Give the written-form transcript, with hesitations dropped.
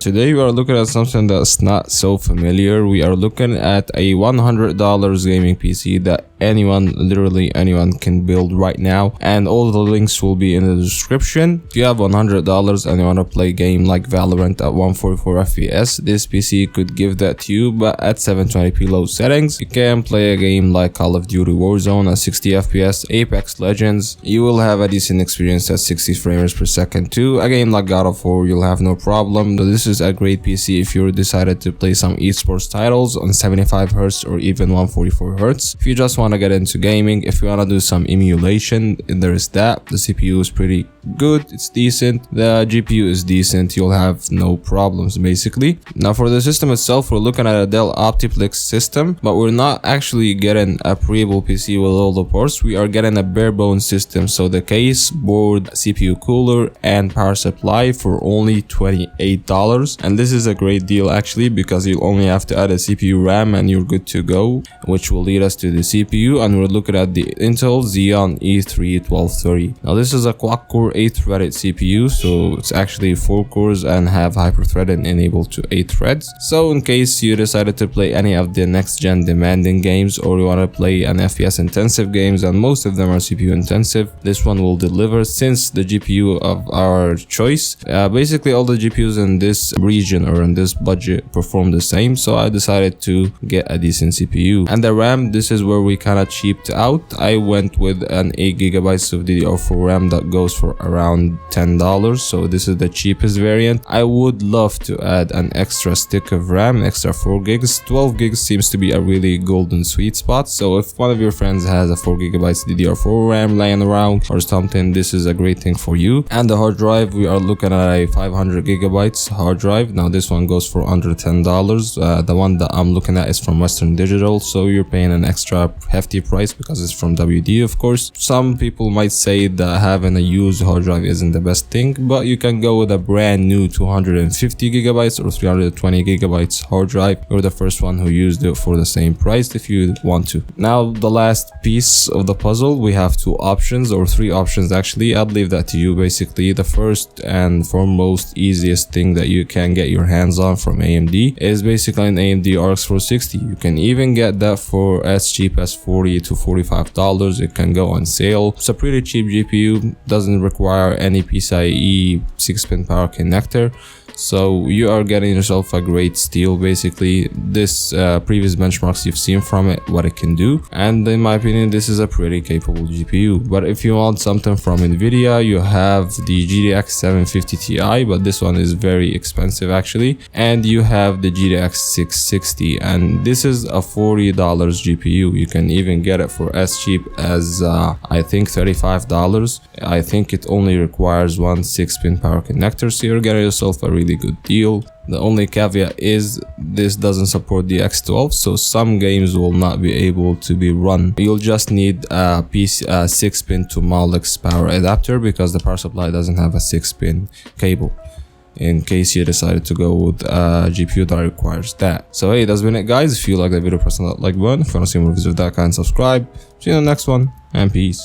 Today we are looking at something that's not so familiar. We are looking at a $100 gaming PC that literally anyone can build right now, and all the links will be in the description. If you have $100 and you want to play a game like Valorant at 144 FPS, this PC could give that to you, but at 720p low settings. You can play a game like Call of Duty Warzone at 60 FPS, Apex Legends. You will have a decent experience at 60 frames per second too. A game like God of War, you'll have no problem. This is a great PC if you decided to play some esports titles on 75Hz or even 144Hz. If you just want to get into gaming, if you want to do some emulation, there is that. The CPU is pretty good, it's decent. The GPU is decent, you'll have no problems basically. Now for the system itself, we're looking at a Dell Optiplex system, but we're not actually getting a pre-built PC with all the parts. We are getting a Barebones system, so the case, board, CPU cooler, and power supply for only $28. And this is a great deal actually, because you only have to add a CPU RAM and you're good to go, which will lead us to the CPU. And we're looking at the Intel Xeon E3 1230. Now this is a quad-core 8-threaded CPU, so it's actually 4 cores and have hyper-threading enabled to 8 threads. So in case you decided to play any of the next-gen demanding games, or you want to play an FPS intensive games, and most of them are CPU intensive, this one will deliver, since the GPU of our choice, basically all the GPUs in this region or in this budget perform the same, so I decided to get a decent CPU. And the RAM, this is where we kind of cheaped out. I went with an 8GB of DDR4 RAM that goes for around $10, so this is the cheapest variant. I would love to add an extra stick of RAM, extra 4 gigs. 12 gigs seems to be a really golden sweet spot, so if one of your friends has a 4GB DDR4 RAM laying around or something, this is a great thing for you. And the hard drive, we are looking at a 500GB hard drive. Now this one goes for under $10. The one that I'm looking at is from Western Digital, so you're paying an extra hefty price because it's from WD, of course. Some people might say that having a used hard drive isn't the best thing, but you can go with a brand new 250GB or 320GB hard drive. You're the first one who used it for the same price if you want to. Now the last piece of the puzzle, we have 2 options, or 3 options actually. I'd leave that to you. Basically the first and foremost easiest thing that you can get your hands on from AMD is basically an AMD RX 460. You can even get that for as cheap as $40 to $45. It can go on sale. It's a pretty cheap GPU, doesn't require any PCIe 6-pin power connector, so you are getting yourself a great steal. Basically this previous benchmarks you've seen from it, what it can do, and in my opinion this is a pretty capable GPU. But if you want something from Nvidia, you have the GTX 750 Ti, but this one is very expensive actually, and you have the GTX 660, and this is a $40 GPU. You can even get it for as cheap as I think $35. I think it only requires one 6-pin power connector, so you're getting yourself a really good deal. The only caveat is this doesn't support the X12, so some games will not be able to be run. You'll just need a 6-pin to Molex power adapter, because the power supply doesn't have a 6-pin cable, in case you decided to go with a GPU that requires that. So hey, that's been it guys. If you like the video, press that like button. If you want to see more videos of that kind, subscribe. See you in the next one, and peace.